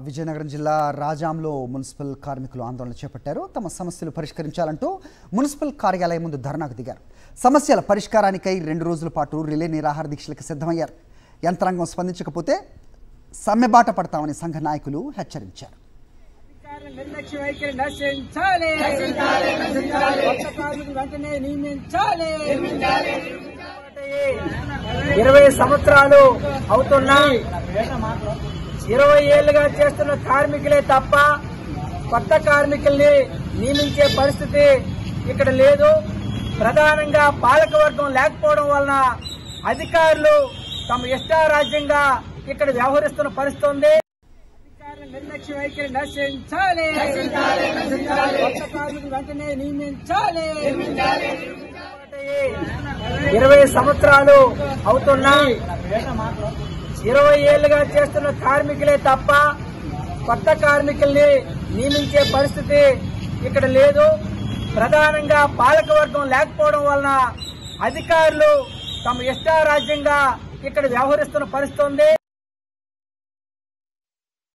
విజయనగరం జిల్లా రాజాంలో మున్సిపల్ కార్మికులు ఆందోళన చేపట్టారు. తమ సమస్యలు పరిష్కరించాలంటూ మున్సిపల్ కార్యాలయం ముందు ధర్నాకు దిగారు. సమస్యల పరిష్కారానికై 2 రోజుల పాటు రిలే నిరాహార దీక్షలకు సిద్ధమయ్యారు. యంత్రాంగం స్పందించకపోతే సమ్మెబాట పడతామని సంఘ నాయకులు హెచ్చరించారు. 20 సంవత్సరాలు అవుతున్నా 20 ఏళ్లుగా చేస్తున్న కార్మికులే తప్ప కొత్త కార్మికుల్ని నియమించే పరిస్థితి ఇక్కడ లేదు. ప్రధానంగా పాలకవర్గం లేకపోవడం వలన అధికారులు తమ ఇష్టారాజ్యంగా ఇక్కడ వ్యవహరిస్తున్న పరిస్థితి ఉంది. నిర్లక్ష్య వైఖరి నశించాలి. కొత్త కార్మికులు వెంటనే నియమించాలి. 20 సంవత్సరాలు అవుతున్నా 20 ఏళ్లుగా చేస్తున్న కార్మికులే తప్ప కొత్త కార్మికుల్ని నియమించే పరిస్థితి ఇక్కడ లేదు. ప్రధానంగా పాలకవర్గం లేకపోవడం వలన అధికారులు తమ ఇష్టారాజ్యంగా ఇక్కడ వ్యవహరిస్తున్న పరిస్థితి ఉంది.